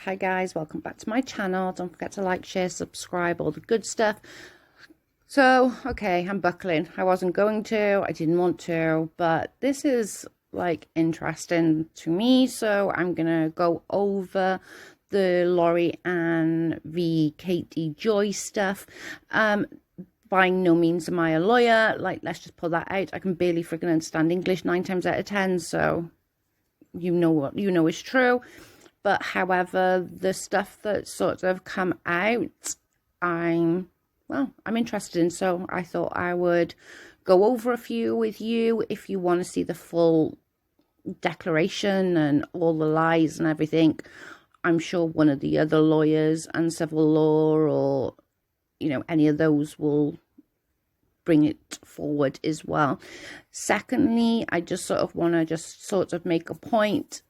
Hi guys, welcome back to my channel. Don't forget to like, share, subscribe, all the good stuff. So, okay, I'm buckling. I wasn't going to, I didn't want to, but this is like interesting to me. So I'm gonna go over the Laurie Ann v Katie Joy stuff. By no means am I a lawyer. Like, let's just pull that out. I can barely freaking understand English 9 times out of 10. So you know what you know is true. But however, the stuff that sort of come out, I'm interested in. So I thought I would go over a few with you. If you want to see the full declaration and all the lies and everything, I'm sure one of the other lawyers, Uncivil Law, or, you know, any of those will bring it forward as well. Secondly, I just sort of want to make a point.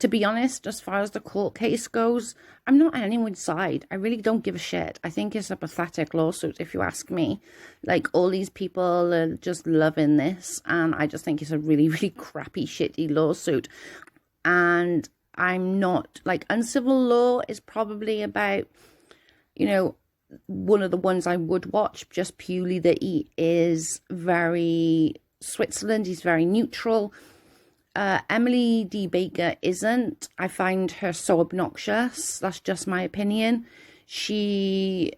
To be honest, as far as the court case goes, I'm not on anyone's side. I really don't give a shit. I think it's a pathetic lawsuit, if you ask me. Like, all these people are just loving this, and I just think it's a really, really crappy, shitty lawsuit. And I'm not, like, Uncivil Law is probably about, you know, one of the ones I would watch, just purely that he is very Switzerland, he's very neutral. Emily D. Baker isn't. I find her so obnoxious. That's just my opinion. She's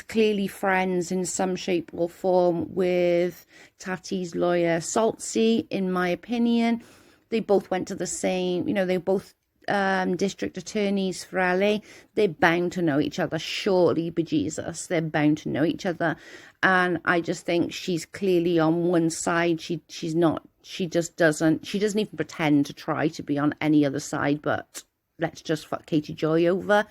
clearly friends in some shape or form with Tati's lawyer, Saltsy, in my opinion. They both went to the same, you know, they both district attorneys for LA. They're bound to know each other, surely, bejesus. They're bound to know each other. And I just think she's clearly on one side. She's not. She doesn't even pretend to try to be on any other side, but let's just fuck Katie Joy over.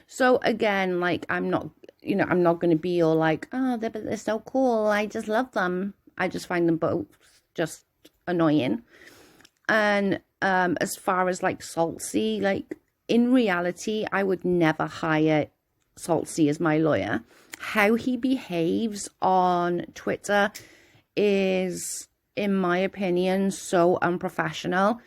So again, like, I'm not going to be all like, oh, they're so cool, I just love them. I just find them both just annoying. And as far as like Saltsy, like, in reality, I would never hire Saltsy as my lawyer. How he behaves on Twitter is, in my opinion, so unprofessional.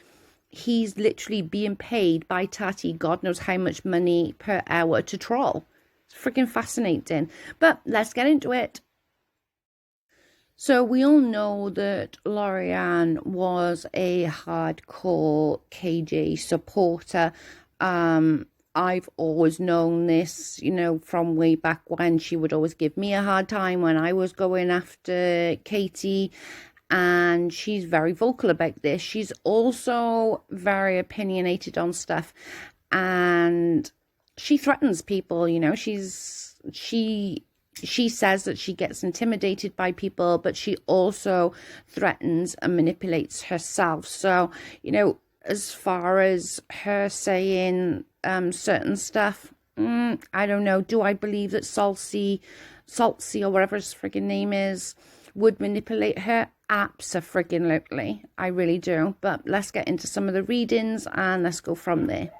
He's literally being paid by Tati God knows how much money per hour to troll. It's freaking fascinating. But let's get into it. So we all know that Laurie Ann was a hardcore KJ supporter. I've always known this, you know, from way back when. She would always give me a hard time when I was going after Katie. And she's very vocal about this. She's also very opinionated on stuff, and she threatens people. You know, she says that she gets intimidated by people, but she also threatens and manipulates herself. So, you know, as far as her saying certain stuff, I don't know. Do I believe that Saltsy or whatever his friggin' name is would manipulate her? Abso-friggin-lutely. I really do. But let's get into some of the readings and let's go from there.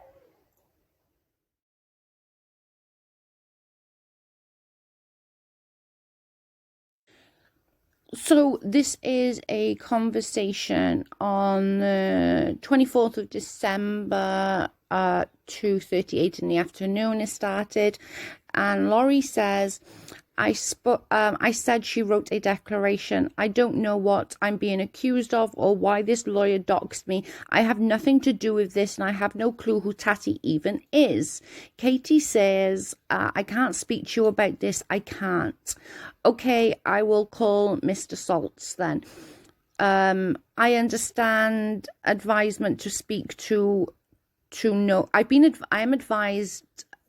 So this is a conversation on the 24th of December, 2:38 in the afternoon it started. And Laurie says, I said she wrote a declaration. I don't know what I'm being accused of or why this lawyer doxed me. I have nothing to do with this, and I have no clue who Tati even is. Katie says, I can't speak to you about this. I can't. Okay, I will call Mr. Saltz then. I understand advisement to speak to no. I am advised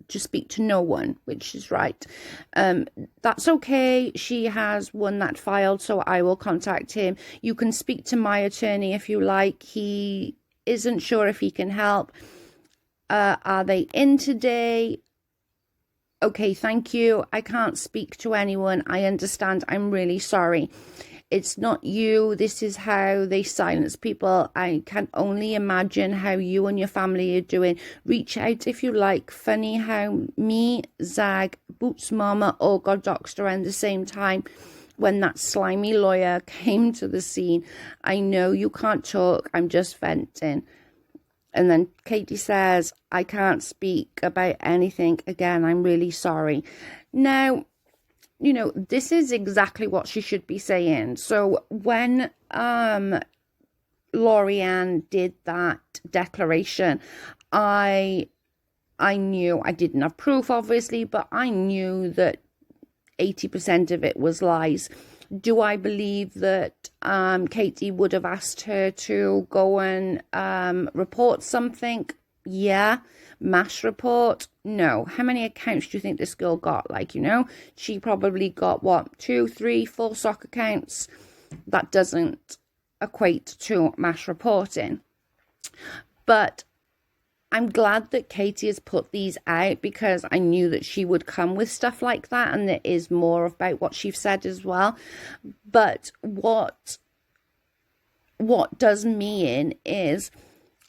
to speak to no one, which is right. That's okay. She has one that filed, so I will contact him. You can speak to my attorney if you like. He isn't sure if he can help. Are they in today? Okay, thank you. I can't speak to anyone. I understand. I'm really sorry. It's not you. This is how they silence people. I can only imagine how you and your family are doing. Reach out if you like. Funny how me, Zag, Boots Mama all got doxed around the same time when that slimy lawyer came to the scene. I know you can't talk. I'm just venting. And then Katie says, I can't speak about anything again. I'm really sorry. Now, this is exactly what she should be saying. So when Lorianne did that declaration, I knew, I didn't have proof, obviously, but I knew that 80% of it was lies. Do I believe that Katie would have asked her to go and report something? Yeah. Mass report? No. How many accounts do you think this girl got? She probably got, 2, 3, 4 sock accounts. That doesn't equate to mass reporting. But I'm glad that Katie has put these out, because I knew that she would come with stuff like that, and there is more about what she's said as well. But what does me in is,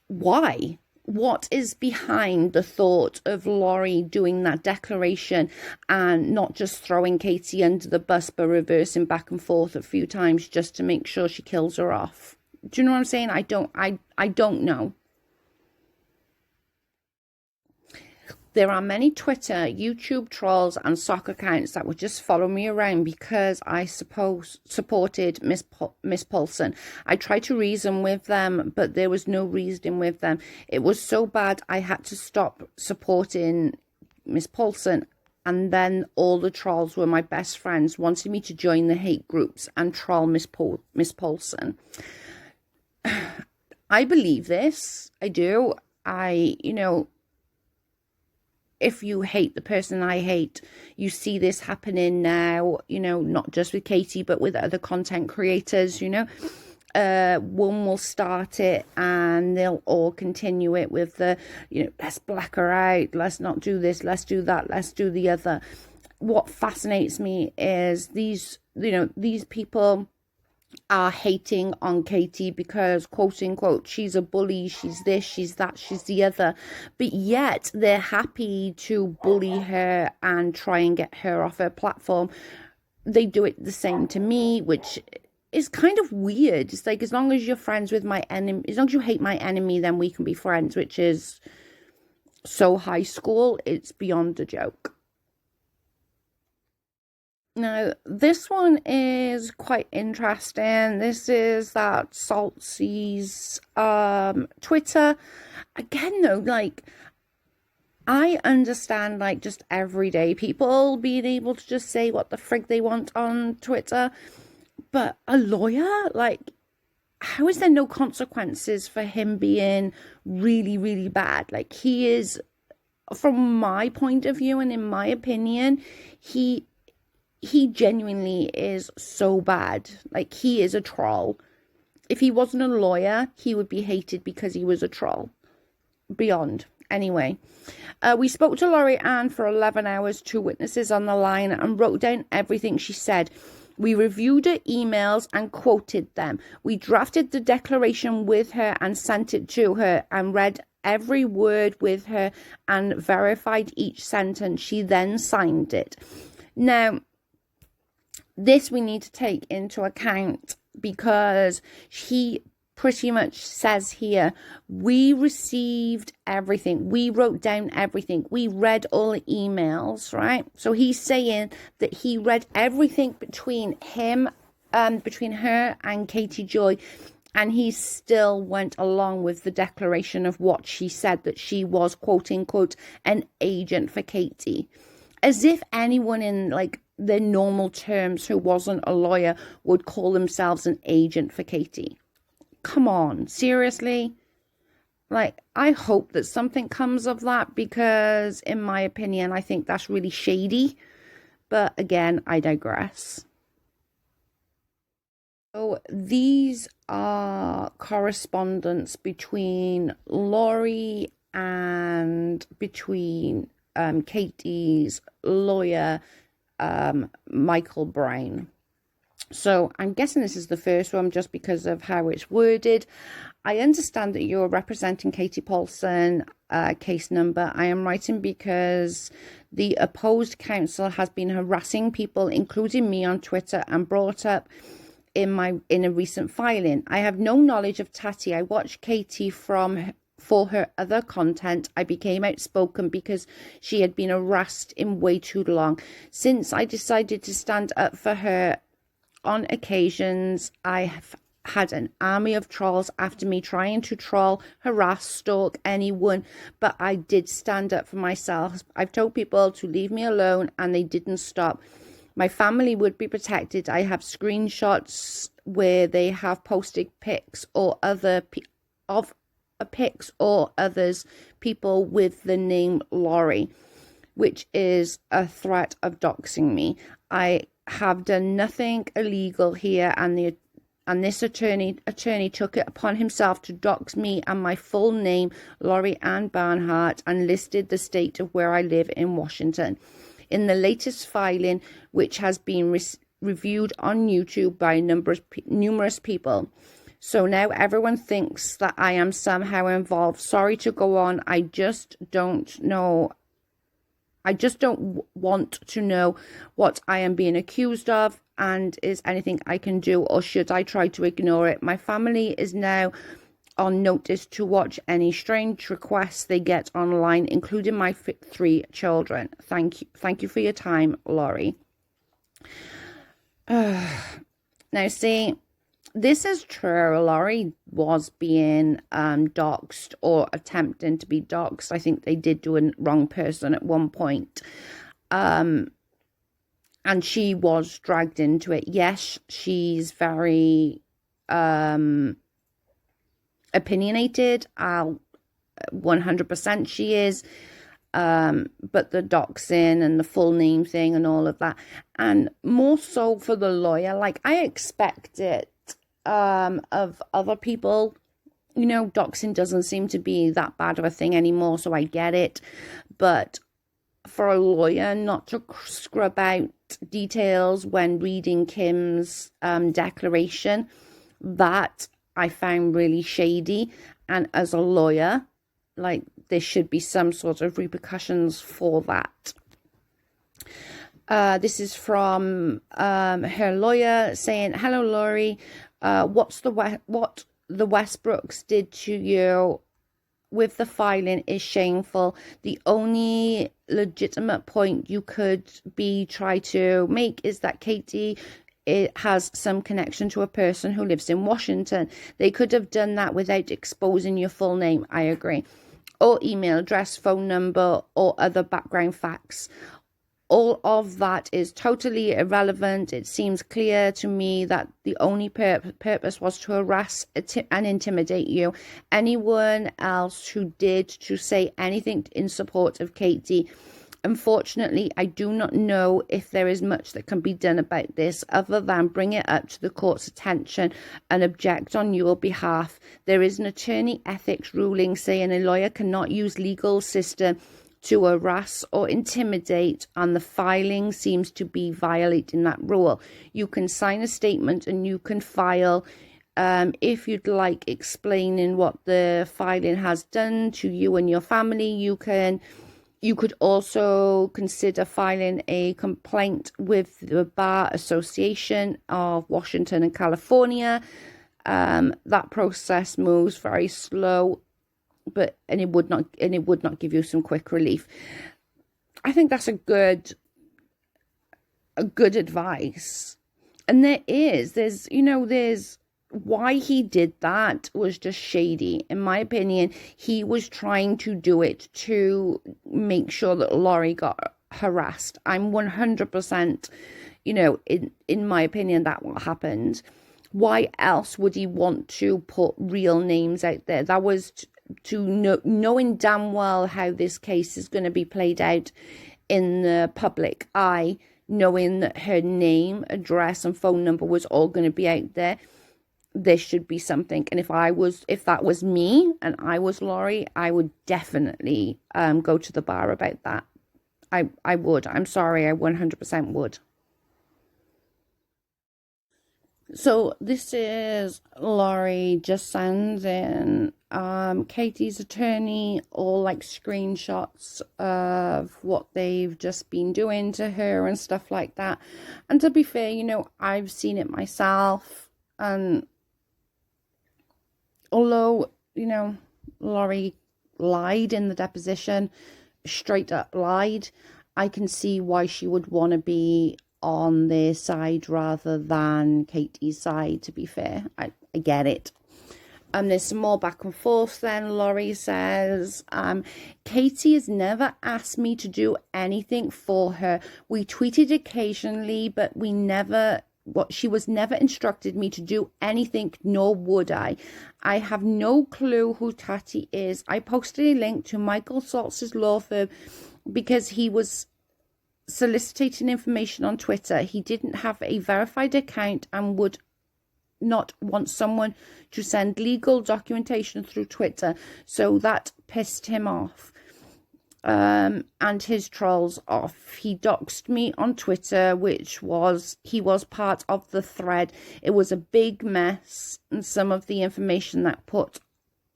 why? What is behind the thought of Lori doing that declaration and not just throwing Katie under the bus, but reversing back and forth a few times just to make sure she kills her off? Do you know what I'm saying? I don't know. There are many Twitter, YouTube trolls and sock accounts that would just follow me around because I supported Miss Paulson. I tried to reason with them, but there was no reasoning with them. It was so bad I had to stop supporting Miss Paulson. And then all the trolls were my best friends, wanting me to join the hate groups and troll Miss Paulson. I believe this. I do. If you hate the person I hate, you see this happening now, not just with Katie, but with other content creators, one will start it and they'll all continue it with the, let's black her out, let's not do this, let's do that, let's do the other. What fascinates me is these people are hating on Katie because, quote unquote, she's a bully, she's this, she's that, she's the other, but yet they're happy to bully her and try and get her off her platform. They do it the same to me, which is kind of weird. It's like, as long as you're friends with my enemy, as long as you hate my enemy, then we can be friends, which is so high school, it's beyond a joke. Now, this one is quite interesting. This is that Saltsy's Twitter. Again, though, I understand, just everyday people being able to just say what the frig they want on Twitter. But a lawyer? How is there no consequences for him being really, really bad? He is, from my point of view and in my opinion, he genuinely is so bad. He is a troll. If he wasn't a lawyer, he would be hated because he was a troll. Beyond. Anyway, we spoke to Lorianne for 11 hours, 2 witnesses on the line, and wrote down everything she said. We reviewed her emails and quoted them. We drafted the declaration with her and sent it to her and read every word with her and verified each sentence. She then signed it. Now, this we need to take into account because he pretty much says here, we received everything. We wrote down everything. We read all the emails, right? So he's saying that he read everything between her and Katie Joy, and he still went along with the declaration of what she said, that she was, quote unquote, an agent for Katie. As if anyone in their normal terms who wasn't a lawyer would call themselves an agent for Katie. Come on, seriously? I hope that something comes of that, because in my opinion, I think that's really shady. But again, I digress. So these are correspondence between Lori and between Katie's lawyer, Michael Brown. So I'm guessing this is the first one just because of how it's worded. I understand that you're representing Katie Paulson, case number. I am writing because the opposed counsel has been harassing people, including me, on Twitter and brought up in a recent filing. I have no knowledge of Tati. I watched Katie from for her other content. I became outspoken because she had been harassed in way too long. Since I decided to stand up for her on occasions, I have had an army of trolls after me trying to troll, harass, stalk anyone, but I did stand up for myself. I've told people to leave me alone and they didn't stop. My family would be protected. I have screenshots where they have posted pics or pics or others people with the name Lori, which is a threat of doxing me. I have done nothing illegal here, and this attorney took it upon himself to dox me and my full name, Lori Ann Barnhart, and listed the state of where I live in Washington. In the latest filing, which has been reviewed on YouTube by numerous people. So now everyone thinks that I am somehow involved. Sorry to go on. I just don't know. I just don't want to know what I am being accused of, and is anything I can do, or should I try to ignore it? My family is now on notice to watch any strange requests they get online, including my 3 children. Thank you for your time, Lori. Now, see, this is true. Lori was being doxxed or attempting to be doxxed. I think they did do a wrong person at one point. And she was dragged into it. Yes, she's very opinionated. 100% she is. But the doxing and the full name thing and all of that. And more so for the lawyer, like, I expect it of other people. You know, doxing doesn't seem to be that bad of a thing anymore, so I get it. But for a lawyer not to scrub out details when reading Kim's declaration, that I found really shady. And as a lawyer, like, there should be some sort of repercussions for that. This is from her lawyer saying, "Hello, Lori. What the Westbrooks did to you with the filing is shameful. The only legitimate point you could try to make is that Katie, it has some connection to a person who lives in Washington. They could have done that without exposing your full name." I agree. Or email address, phone number, or other background facts. All of that is totally irrelevant. It seems clear to me that the only purpose was to harass and intimidate you. Anyone else who did to say anything in support of Katie, unfortunately, I do not know if there is much that can be done about this other than bring it up to the court's attention and object on your behalf. There is an attorney ethics ruling saying a lawyer cannot use legal system to harass or intimidate, and the filing seems to be violating that rule. You can sign a statement and you can file if you'd like explaining what the filing has done to you and your family. You could also consider filing a complaint with the Bar Association of Washington and California. That process moves very slow, and it would not give you some quick relief. I think that's a good advice. And there's why he did that was just shady. In my opinion, he was trying to do it to make sure that Lori got harassed. I'm 100%, in my opinion, that what happened. Why else would he want to put real names out there? That was knowing damn well how this case is going to be played out in the public eye, knowing that her name, address, and phone number was all going to be out there. There should be something. And if that was me and I was Lori, I would definitely go to the bar about that. I would. I'm sorry, I 100% would. So this is Lori just sending Katie's attorney all like screenshots of what they've just been doing to her and stuff like that. And to be fair, I've seen it myself. And although, Laurie lied in the deposition, straight up lied. I can see why she would want to be on their side rather than Katie's side, to be fair. I get it. There's some more back and forth then. Laurie says, Katie has never asked me to do anything for her. We tweeted occasionally, but she was never instructed me to do anything, nor would I. I have no clue who Tati is. I posted a link to Michael Saltz's law firm because he was soliciting information on Twitter. He didn't have a verified account and would not want someone to send legal documentation through Twitter, so that pissed him off and his trolls off. He doxed me on Twitter, he was part of the thread. It was a big mess, and some of the information that put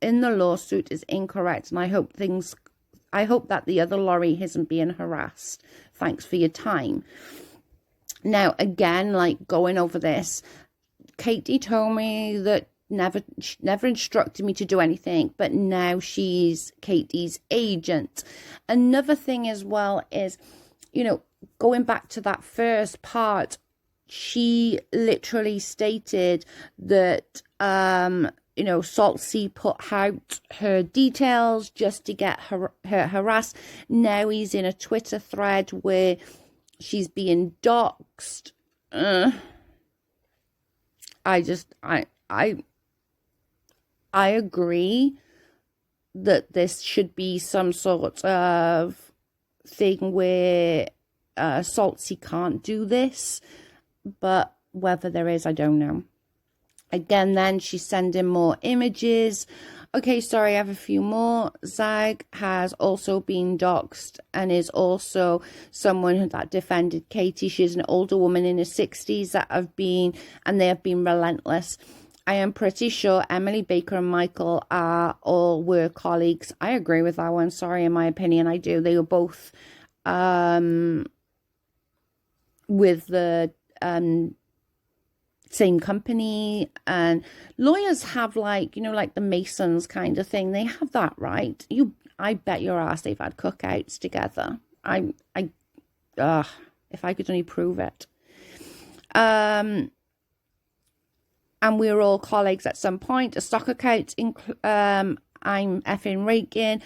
in the lawsuit is incorrect, and I hope that the other Laurie isn't being harassed. Thanks for your time. Now, again, like, going over this, Katie told me that she never instructed me to do anything, but now she's Katie's agent. Another thing as well is, going back to that first part, she literally stated that, Saltsy put out her details just to get her harassed. Now he's in a Twitter thread where she's being doxxed. I agree that this should be some sort of thing where Saltsy can't do this, but whether there is, I don't know. Again, then she's sending more images. Okay, sorry, I have a few more. Zag has also been doxxed and is also someone that defended Katie. She's an older woman in her 60s they have been relentless. I am pretty sure Emily Baker and Michael were colleagues. I agree with that one. Sorry, in my opinion, I do. They were both with the same company, and lawyers have like the Masons kind of thing. They have that, right? I bet your ass they've had cookouts together. If I could only prove it. And we were all colleagues at some point. A stock account, I'm effing raking,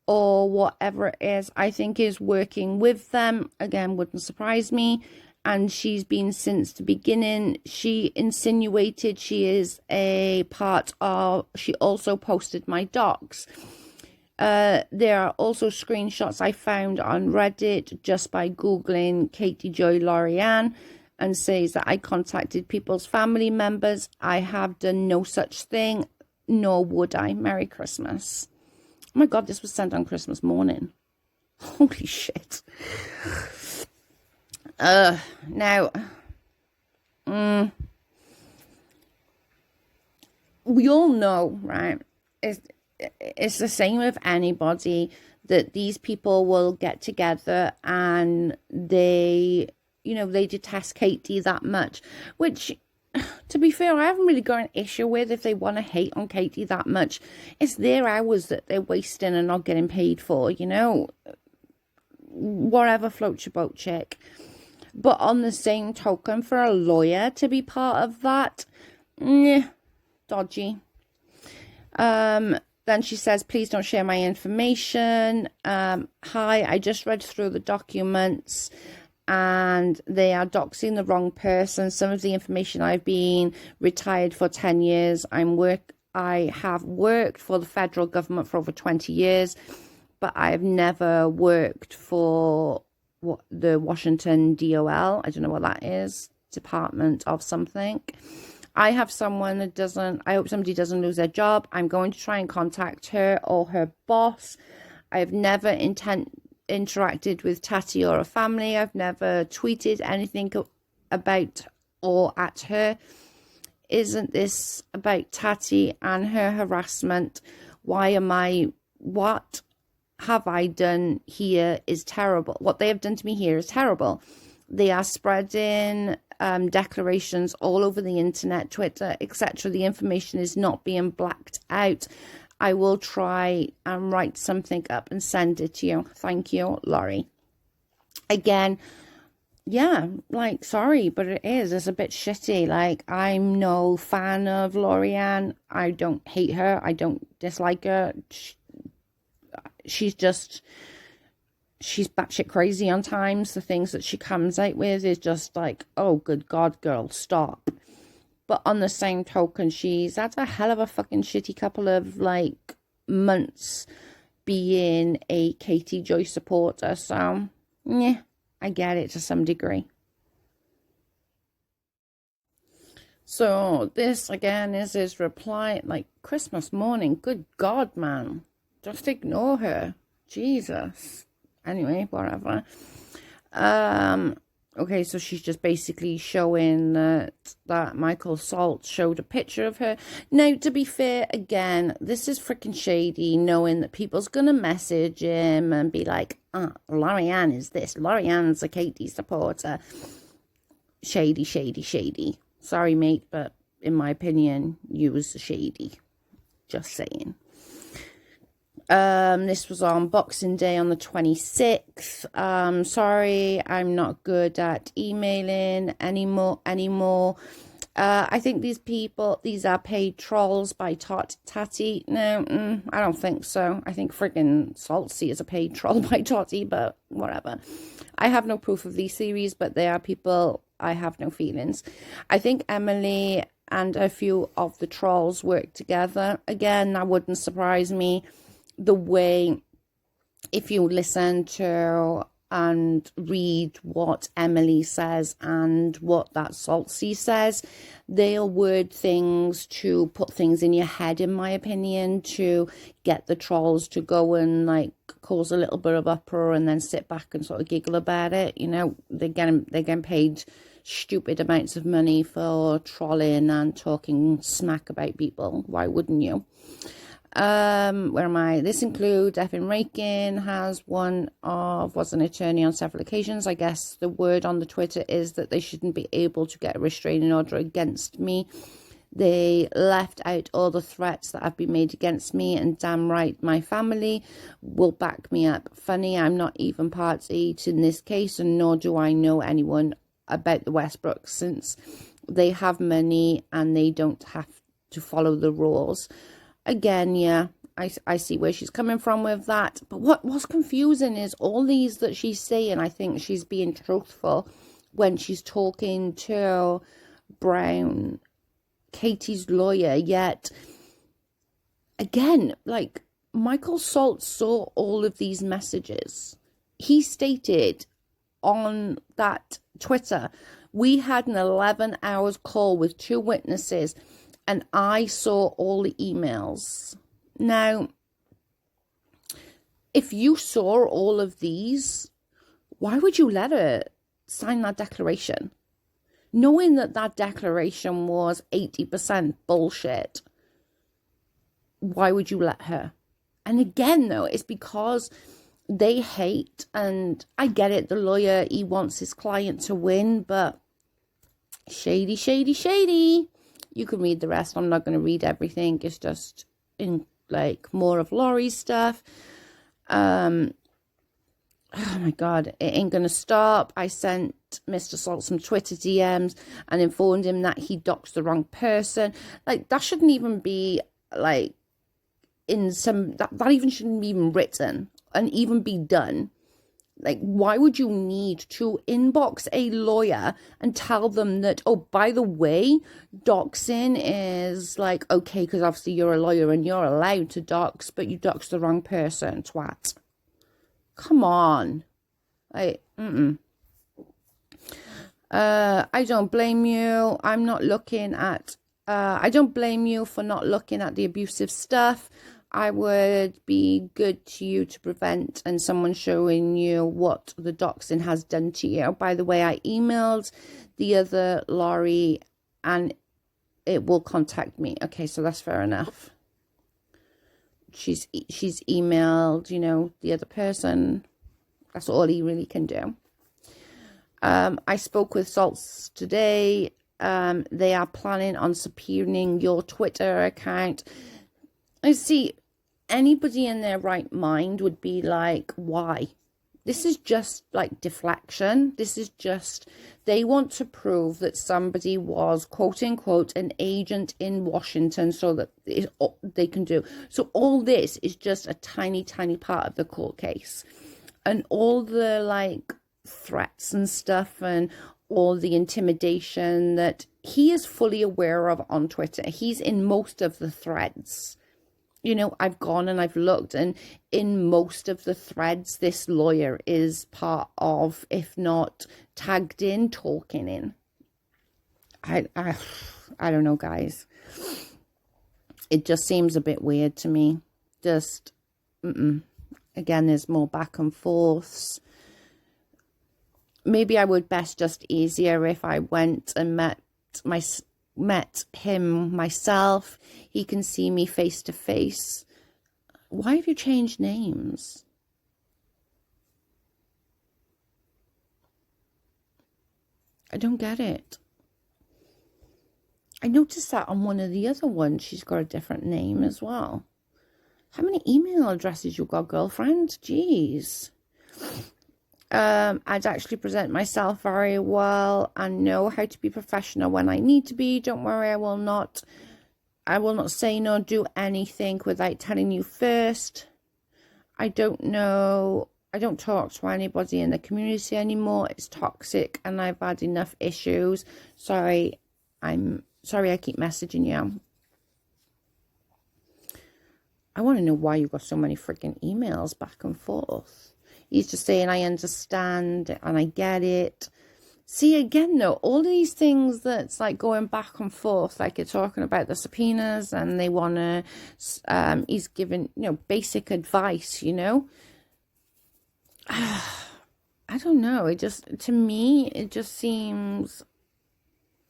or whatever it is, I think is working with them. Again, wouldn't surprise me. And she's been since the beginning. She insinuated she is a part of, she also posted my docs. There are also screenshots I found on Reddit just by Googling Katie Joy Lorianne, and says that I contacted people's family members. I have done no such thing, nor would I. Merry Christmas. Oh my God, this was sent on Christmas morning. Holy shit. Now, we all know, right? It's the same with anybody, that these people will get together and they detest Katie that much, which, to be fair, I haven't really got an issue with. If they want to hate on Katie that much, it's their hours that they're wasting and not getting paid for, whatever floats your boat, chick. But on the same token, for a lawyer to be part of that, dodgy. Then she says, please don't share my information. Hi, I just read through the documents and they are doxing the wrong person. Some of the information, I've been retired for 10 years. I have worked for the federal government for over 20 years, but I have never worked for the Washington DOL. I don't know what that is. Department of something. I have someone that I hope somebody doesn't lose their job. I'm going to try and contact her or her boss. I have never interacted with Tati or her family. I've never tweeted anything about or at her. Isn't this about Tati and her harassment? What have I done here is terrible. What they have done to me here is terrible. They are spreading declarations all over the internet, Twitter, etc. The information is not being blacked out. I will try and write something up and send it to you. Thank you, Laurie. Again, yeah, like, sorry, but it's a bit shitty. Like, I'm no fan of Lorianne. I don't hate her. I don't dislike her. She's batshit crazy on times. The things that she comes out with is just like, oh, good God, girl, stop. But on the same token, she's had a hell of a fucking shitty couple of, like, months being a Katie Joy supporter. So, yeah, I get it to some degree. So, this, again, is his reply, like, Christmas morning. Good God, man. Just ignore her. Jesus. Anyway, whatever. Okay, so she's just basically showing that Michael Salt showed a picture of her. Now, to be fair, again, this is freaking shady, knowing that people's going to message him and be like, Lorianne is this. Lorianne's a Katie supporter. Shady, shady, shady. Sorry, mate, but in my opinion, you was shady. Just saying. This was on Boxing Day on the 26th. Sorry, I'm not good at emailing anymore. I think these are paid trolls by Tati. No, I don't think so. I think friggin' Saltsy is a paid troll by Tati, but whatever. I have no proof of these theories, but they are people. I have no feelings. I think Emily and a few of the trolls work together. Again, that wouldn't surprise me. The way, if you listen to and read what Emily says and what that Saltsy says, they'll word things to put things in your head, in my opinion, to get the trolls to go and, like, cause a little bit of uproar and then sit back and sort of giggle about it. You know, they're getting paid stupid amounts of money for trolling and talking smack about people. Why wouldn't you? Where am I? This includes Evan Rakin was an attorney on several occasions. I guess the word on the Twitter is that they shouldn't be able to get a restraining order against me. They left out all the threats that have been made against me, and damn right my family will back me up. Funny, I'm not even party to in this case, and nor do I know anyone about the WestBrooks, since they have money and they don't have to follow the rules. Again, yeah, I see where she's coming from with that. But what's confusing is all these that she's saying, I think she's being truthful when she's talking to Brown, Katie's lawyer. Yet, again, like, Michael Salt saw all of these messages. He stated on that Twitter, we had an 11 hours call with 2 witnesses, and I saw all the emails. Now, if you saw all of these, why would you let her sign that declaration? Knowing that that declaration was 80% bullshit, why would you let her? And again, though, it's because they hate, and I get it, the lawyer, he wants his client to win, but shady, shady, shady. You can read the rest. I'm not going to read everything. It's just in, like, more of Laurie's stuff. Oh my God, it ain't going to stop. I sent Mr. Salt some Twitter DMs and informed him that he doxed the wrong person. Like, that shouldn't even be, like, in some, that even shouldn't be even written and even be done. Like, why would you need to inbox a lawyer and tell them that, oh, by the way, doxing is, like, okay, because obviously you're a lawyer and you're allowed to dox, but you doxed the wrong person, twat. Come on. Like, I don't blame you. I'm not looking at, I don't blame you for not looking at the abusive stuff. I would be good to you to prevent and someone showing you what the doxing has done to you. By the way, I emailed the other Laurie and it will contact me. Okay, so that's fair enough. She's emailed, you know, the other person. That's all he really can do. I spoke with Salts today. They are planning on subpoenaing your Twitter account. I see. anybody in their right mind would be like, why? This is just like deflection. This is just, they want to prove that somebody was, quote unquote, an agent in Washington so that they can do. So all this is just a tiny, tiny part of the court case. And all the like threats and stuff and all the intimidation that he is fully aware of on Twitter. He's in most of the threads. You know, I've gone and I've looked, and in most of the threads, this lawyer is part of, if not tagged in, talking in. I don't know, guys. It just seems a bit weird to me. Just, again, there's more back and forths. Maybe I would best just easier if I went and met him myself. He can see me face to face. Why have you changed names? I don't get it. I noticed that on one of the other ones, she's got a different name as well. How many email addresses you got, girlfriend? Jeez. I'd actually present myself very well and know how to be professional when I need to be. Don't worry, I will not say nor do anything without telling you first. I don't talk to anybody in the community anymore. It's toxic and I've had enough issues. Sorry, I keep messaging you. I want to know why you got so many freaking emails back and forth. He's just saying, I understand and I get it. See, again, though, all these things that's like going back and forth, like you're talking about the subpoenas and they want to, he's giving, basic advice, I don't know. To me, it just seems,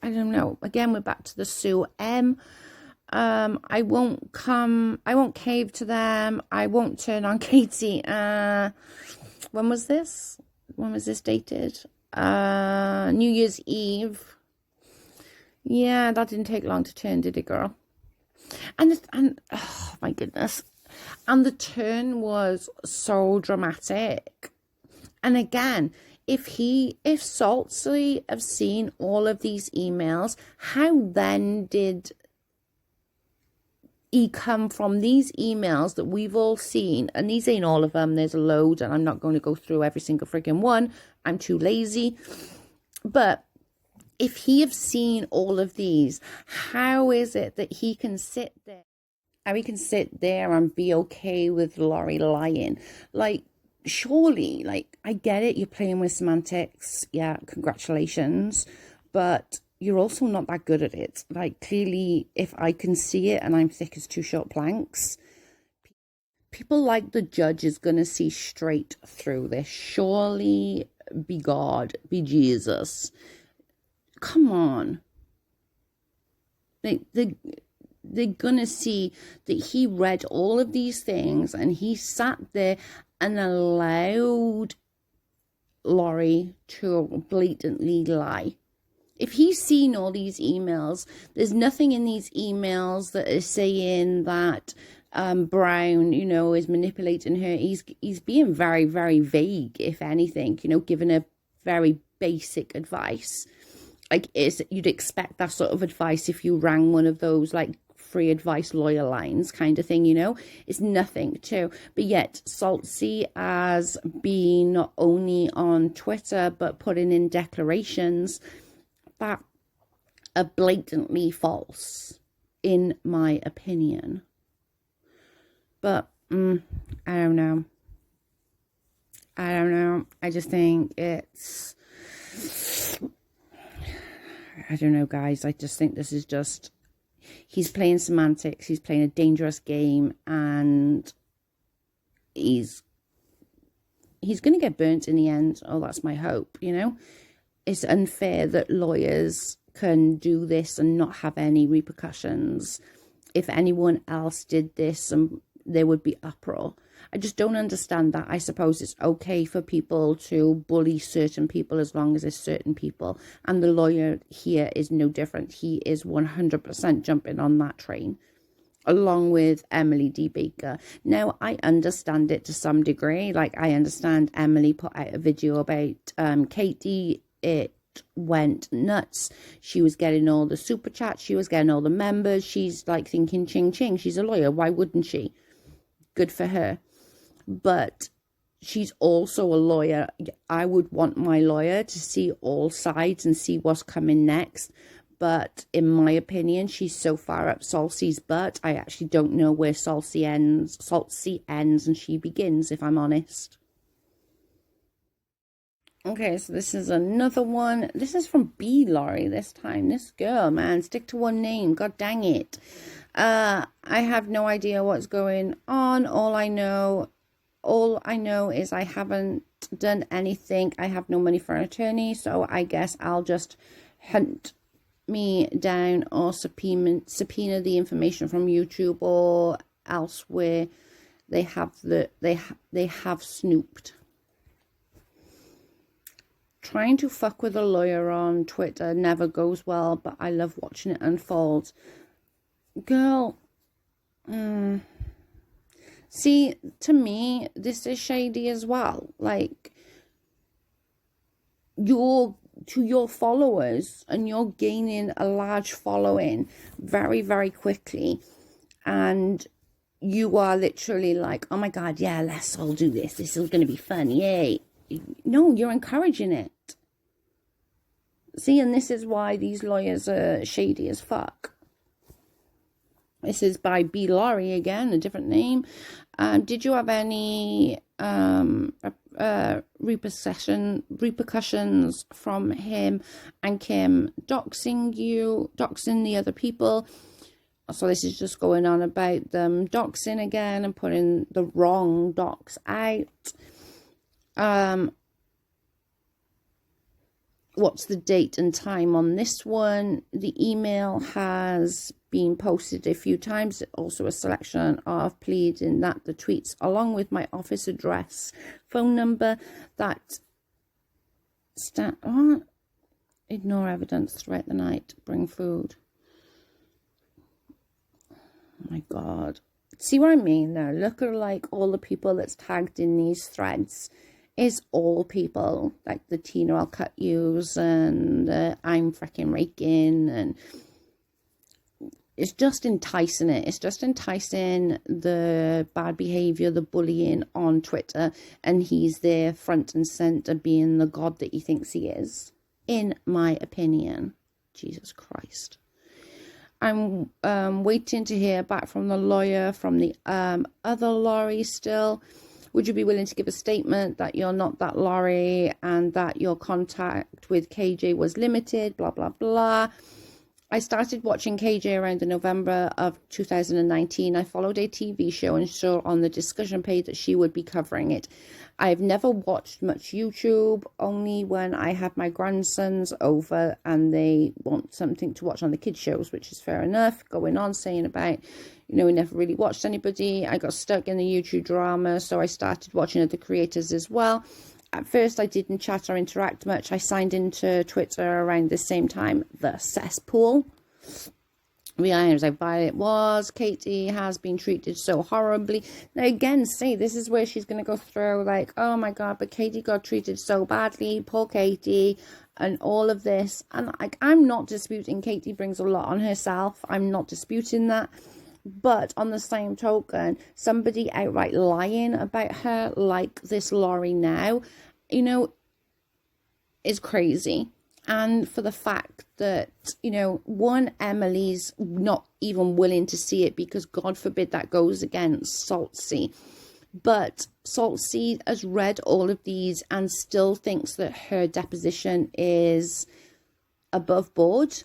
I don't know. Again, we're back to the Sue M. I won't cave to them. I won't turn on Katie. When was this? When was this dated? New Year's Eve. Yeah, that didn't take long to turn, did it, girl? And oh my goodness. And the turn was so dramatic. And again, if Saltsy have seen all of these emails, how then did he come from these emails that we've all seen? And these ain't all of them, there's a load, and I'm not going to go through every single freaking one. I'm too lazy. But if he have seen all of these, how is it that he can sit there? How he can sit there and be okay with Lori lying? Like, surely, like, I get it, you're playing with semantics. Yeah, congratulations. But you're also not that good at it. Like, clearly, if I can see it and I'm thick as two short planks, people like the judge is going to see straight through this. Surely be God, be Jesus. Come on. They're going to see that he read all of these things and he sat there and allowed Lori to blatantly lie. If he's seen all these emails, there's nothing in these emails that is saying that Brown, is manipulating her. He's being very, very vague, if anything, giving a very basic advice. Like, you'd expect that sort of advice if you rang one of those, like, free advice lawyer lines kind of thing, It's nothing to. But yet, Saltsy has been not only on Twitter, but putting in declarations that are blatantly false, in my opinion. But I don't know. I just think it's, I don't know, guys. I just think this is just, he's playing semantics. He's playing a dangerous game, and he's going to get burnt in the end. Oh, that's my hope, It's unfair that lawyers can do this and not have any repercussions. If anyone else did this, there would be uproar. I just don't understand that. I suppose it's okay for people to bully certain people as long as there's certain people. And the lawyer here is no different. He is 100% jumping on that train. along with Emily D. Baker. Now, I understand it to some degree. Like, I understand Emily put out a video about Katie. It went nuts. She was getting all the super chats. She was getting all the members. She's like thinking, ching, ching. She's a lawyer. Why wouldn't she? Good for her. But she's also a lawyer. I would want my lawyer to see all sides and see what's coming next. But in my opinion, she's so far up Salsy's butt, I actually don't know where Salsy ends and she begins, if I'm honest. Okay, so this is another one. This is from B. Laurie this time. This girl, man, stick to one name. God dang it. I have no idea what's going on. All I know is I haven't done anything. I have no money for an attorney, so I guess I'll just hunt me down or subpoena the information from YouTube or elsewhere they have snooped. Trying to fuck with a lawyer on Twitter never goes well, but I love watching it unfold. Girl, see, to me, this is shady as well. Like, to your followers, and you're gaining a large following very, very quickly, and you are literally like, oh my God, yeah, let's all do this. This is going to be fun. Yay. No, you're encouraging it. See, and this is why these lawyers are shady as fuck. This is by B. Laurie again, a different name. Did you have any repercussions from him and Kim doxing the other people? So this is just going on about them doxing again and putting the wrong docs out. What's the date and time on this one? The email has been posted a few times. Also a selection of pleading that the tweets, along with my office address, phone number, that ignore evidence throughout the night, bring food. Oh my God. See what I mean now? Look at like all the people that's tagged in these threads. Is all people like the Tina, I'll cut yous, and I'm freaking raking, and it's just enticing it. It's just enticing the bad behavior, the bullying on Twitter, and he's there front and center being the god that he thinks he is, in my opinion. Jesus Christ. I'm waiting to hear back from the lawyer, from the other Laurie still. Would you be willing to give a statement that you're not that Laurie and that your contact with KJ was limited, blah, blah, blah. I started watching KJ around the November of 2019. I followed a TV show and saw on the discussion page that she would be covering it. I've never watched much YouTube, only when I have my grandsons over and they want something to watch on the kids shows, which is fair enough. Going on saying about, we never really watched anybody. I got stuck in the YouTube drama, so I started watching other creators as well. At first, I didn't chat or interact much. I signed into Twitter around the same time, the cesspool. I was like, Violet was, Katie has been treated so horribly. Now, again, see, this is where she's going to go through, like, oh my God, but Katie got treated so badly, poor Katie, and all of this. And like, I'm not disputing Katie brings a lot on herself. I'm not disputing that. But on the same token, somebody outright lying about her, like this Laurie now, is crazy. And for the fact that, one, Emily's not even willing to see it because God forbid that goes against Saltsy. But Saltsy has read all of these and still thinks that her deposition is above board.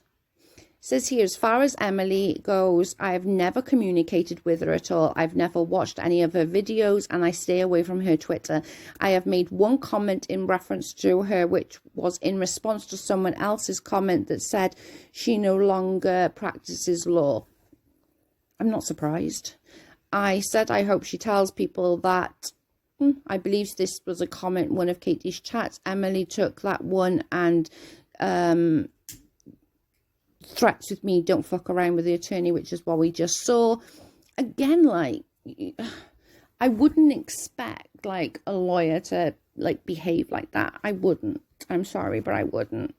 Says here, as far as Emily goes, I have never communicated with her at all. I've never watched any of her videos and I stay away from her Twitter. I have made one comment in reference to her, which was in response to someone else's comment that said she no longer practices law. I'm not surprised. I said I hope she tells people that I believe this was a comment in one of Katie's chats. Emily took that one and threats with me, don't fuck around with the attorney, which is what we just saw. again, like, I wouldn't expect like a lawyer to like behave like that. I wouldn't. I'm sorry, but I wouldn't.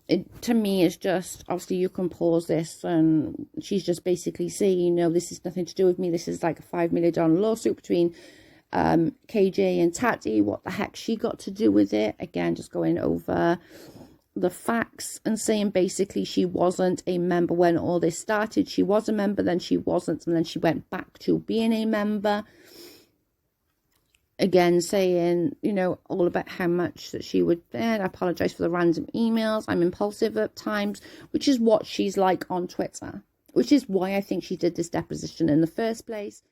It, to me, is just, obviously you can pause this, and she's just basically saying, no, this is nothing to do with me. This is like a $5 million lawsuit between KJ and Tati. What the heck she got to do with it? Again, just going over the facts and saying basically she wasn't a member when all this started. She was a member, then she wasn't, and then she went back to being a member. Again, saying, you know, all about how much that she would, I apologize for the random emails. I'm impulsive at times, which is what she's like on Twitter, which is why I think she did this deposition in the first place.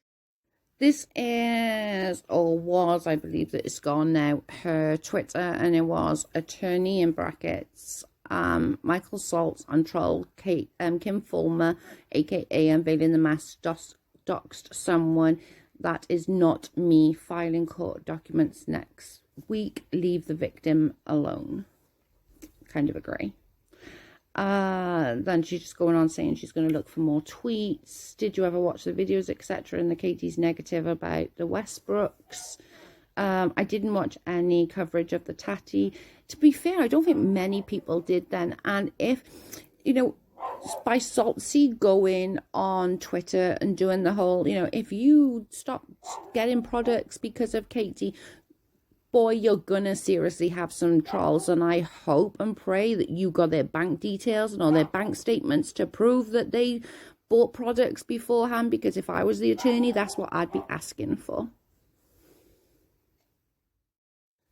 This is, or was, I believe that it's gone now, her Twitter, and it was attorney in brackets, Michael Saltz on troll, Kim Fulmer, aka Unveiling the Mask, doxed someone. That is not me. Filing court documents next week. Leave the victim alone. Kind of agree. Then she's just going on saying she's going to look for more tweets. Did you ever watch the videos, etc.? And the Katie's negative about the Westbrooks. I didn't watch any coverage of the Tati. To be fair, I don't think many people did then. And if, you know, by Saltsy going on Twitter and doing the whole, you know, if you stop getting products because of Katie, boy, you're gonna seriously have some trolls. And I hope and pray that you got their bank details and all their bank statements to prove that they bought products beforehand, because if I was the attorney, that's what I'd be asking for.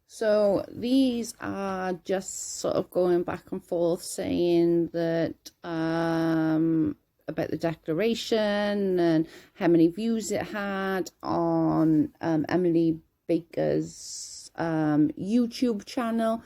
So these are just sort of going back and forth saying that about the declaration and how many views it had on Emily Baker's YouTube channel.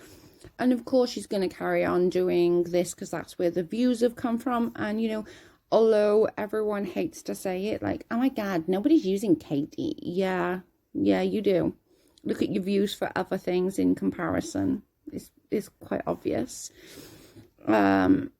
And of course she's going to carry on doing this because that's where the views have come from. And, you know, although everyone hates to say it, like, oh my God, nobody's using Katie. Yeah, you do. Look at your views for other things in comparison. It's quite obvious. Again,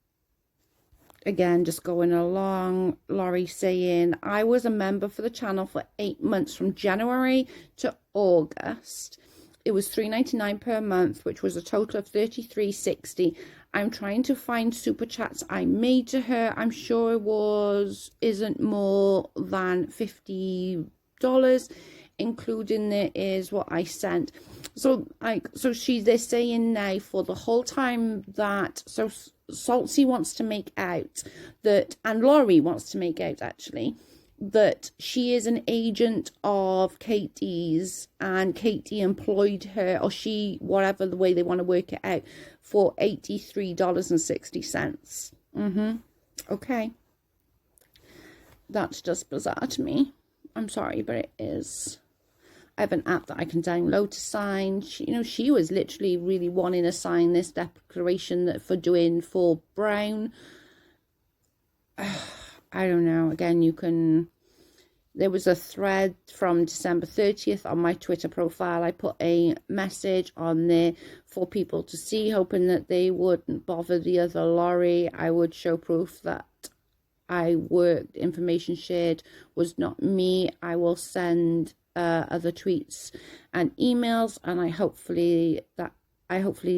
just going along, Laurie saying, I was a member for the channel for 8 months from January to August. It was $3.99 per month, which was a total of $33.60. I'm trying to find super chats I made to her. I'm sure it isn't more than $50. Including there is what I sent. So they're saying now for the whole time that, so Saltsy wants to make out that, and Laurie wants to make out actually, that she is an agent of Katie's and Katie employed her, or she, whatever the way they want to work it out, for $83.60. Okay. That's just bizarre to me. I'm sorry, but it is. I have an app that I can download to sign. She was literally really wanting to sign this declaration for Brown. I don't know. Again, you can. There was a thread from December 30th on my Twitter profile. I put a message on there for people to see, hoping that they wouldn't bother the other Laurie. I would show proof that I worked, information shared was not me. I will send other tweets and emails, and I hopefully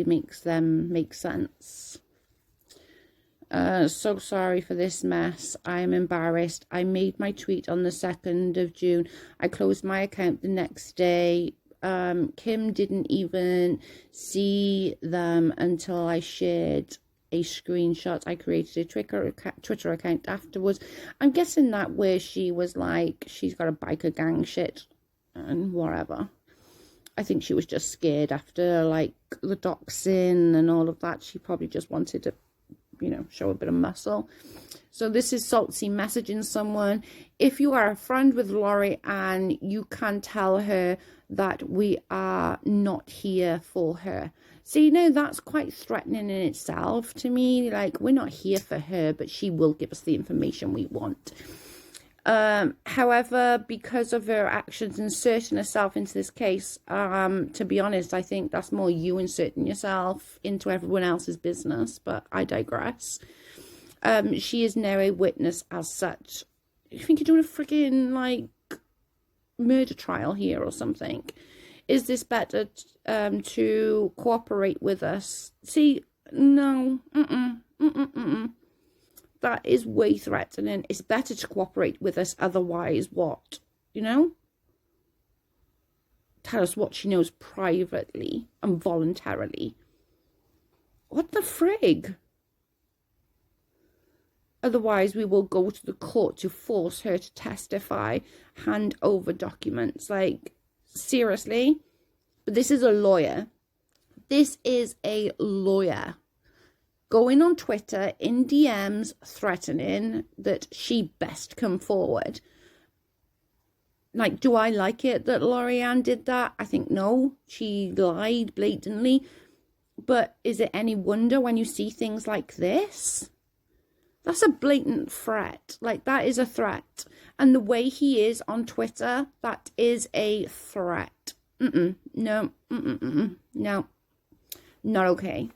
makes them make sense. So sorry for this mess. I am embarrassed. I made my tweet on the 2nd of June. I closed my account the next day. Kim didn't even see them until I shared a screenshot. I created a Twitter account afterwards. I'm guessing that where she was like, she's got a biker gang shit and whatever. I think she was just scared after like the doxing and all of that. She probably just wanted to, show a bit of muscle. So this is Saltsy messaging someone. If you are a friend with Laurie and you can tell her that we are not here for her. So, that's quite threatening in itself to me. Like, we're not here for her, but she will give us the information we want. However, because of her actions inserting herself into this case, to be honest, I think that's more you inserting yourself into everyone else's business, but I digress. She is now a witness as such. You think you're doing a freaking, like, murder trial here or something? Is this better to cooperate with us? See, no, that is way threatening. It's better to cooperate with us, otherwise what? You know? Tell us what she knows privately and voluntarily. What the frig? Otherwise, we will go to the court to force her to testify, hand over documents. Like, seriously? But this is a lawyer. This is a lawyer going on Twitter in DMs threatening that she best come forward. Like, do I like it that Lori-Ann did that? I think no. She lied blatantly. But is it any wonder when you see things like this? That's a blatant threat. Like, that is a threat. And the way he is on Twitter, that is a threat. No. No. Not okay.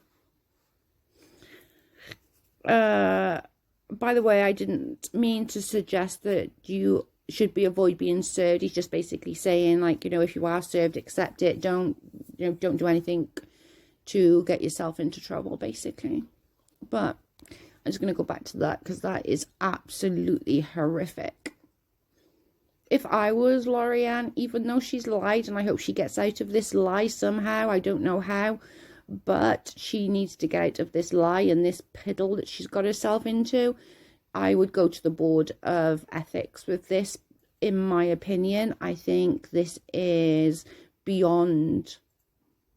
By the way, I didn't mean to suggest that you should avoid being served. He's just basically saying, like, you know, if you are served, accept it. Don't do anything to get yourself into trouble, basically. But I'm just going to go back to that because that is absolutely horrific. If I was Lori-Ann, even though she's lied, and I hope she gets out of this lie somehow, I don't know how, but she needs to get out of this lie and this piddle that she's got herself into, I would go to the board of ethics with this. In my opinion, I think this is beyond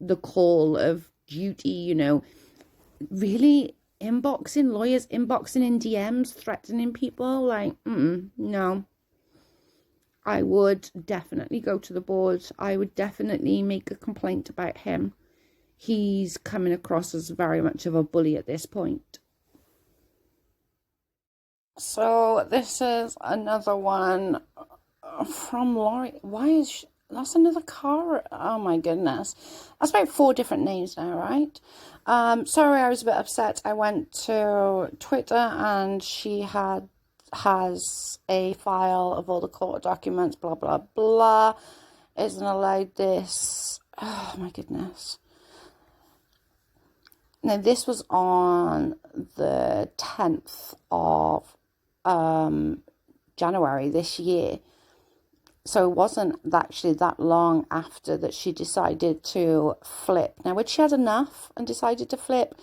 the call of duty, you know. Really, lawyers inboxing in DMs, threatening people, like, no. I would definitely go to the board. I would definitely make a complaint about him. He's coming across as very much of a bully at this point. So this is another one from Lori. Why is she? That's another car. Oh my goodness. That's about 4 different names now, right? Sorry, I was a bit upset. I went to Twitter and she has a file of all the court documents, blah, blah, blah. Isn't allowed this. Oh my goodness. Now, this was on the 10th of January this year. So it wasn't actually that long after that she decided to flip. Now, when she had enough and decided to flip,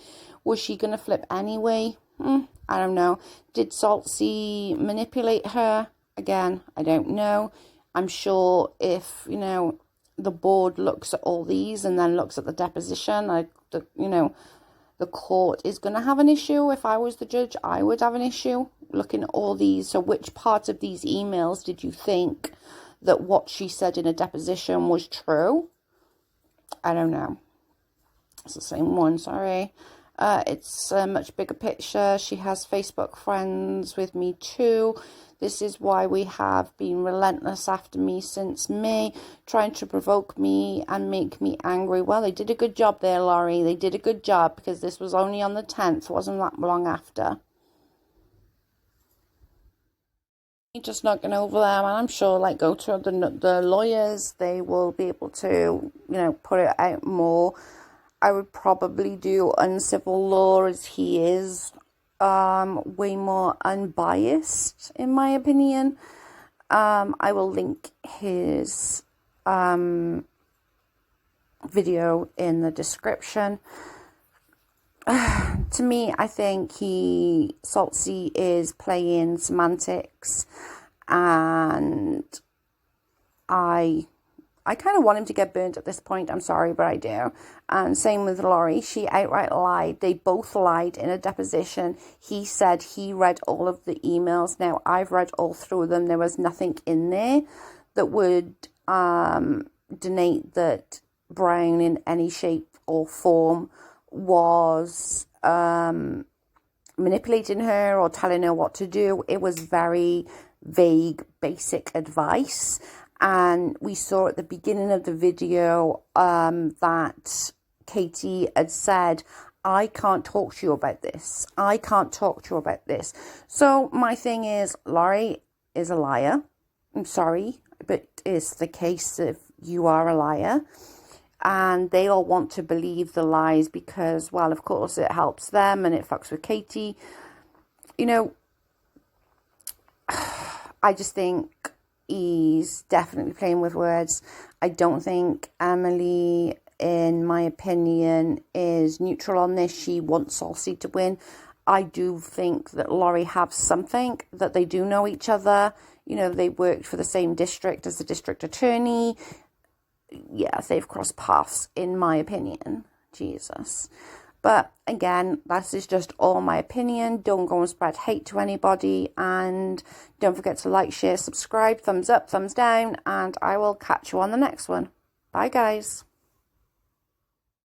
was she going to flip anyway? I don't know. Did Saltsy manipulate her? Again, I don't know. I'm sure if, you know, the board looks at all these and then looks at the deposition, the court is going to have an issue. If I was the judge, I would have an issue looking at all these. So which parts of these emails did you think that what she said in a deposition was true? I don't know. It's the same one, sorry. It's a much bigger picture. She has Facebook friends with me too. This is why we have been relentless after me since May, trying to provoke me and make me angry. Well, they did a good job there, Laurie. They did a good job because this was only on the 10th. Wasn't that long after. Just knocking over them, and I'm sure, like, go to the lawyers. They will be able to, you know, put it out more. I would probably do Uncivil Law, as he is way more unbiased, in my opinion. I will link his video in the description. To me, I think Saltsy is playing semantics, and I kind of want him to get burnt at this point. I'm sorry, but I do. And same with Laurie. She outright lied. They both lied in a deposition. He said he read all of the emails. Now, I've read all through them. There was nothing in there that would denote that Brown in any shape or form was manipulating her or telling her what to do. It was very vague, basic advice. And we saw at the beginning of the video that Katie had said, I can't talk to you about this. I can't talk to you about this. So my thing is, Laurie, is a liar. I'm sorry, but it's the case if you are a liar. And they all want to believe the lies because, well, of course, it helps them and it fucks with Katie. You know, I just think he's definitely playing with words. I don't think Emily, in my opinion, is neutral on this. She wants Saucy to win. I do think that Laurie have something, that they do know each other. You know, they worked for the same district as the district attorney. Yeah, they've crossed paths, in my opinion. Jesus. But again, this is just all my opinion. Don't go and spread hate to anybody. And don't forget to like, share, subscribe, thumbs up, thumbs down. And I will catch you on the next one. Bye, guys.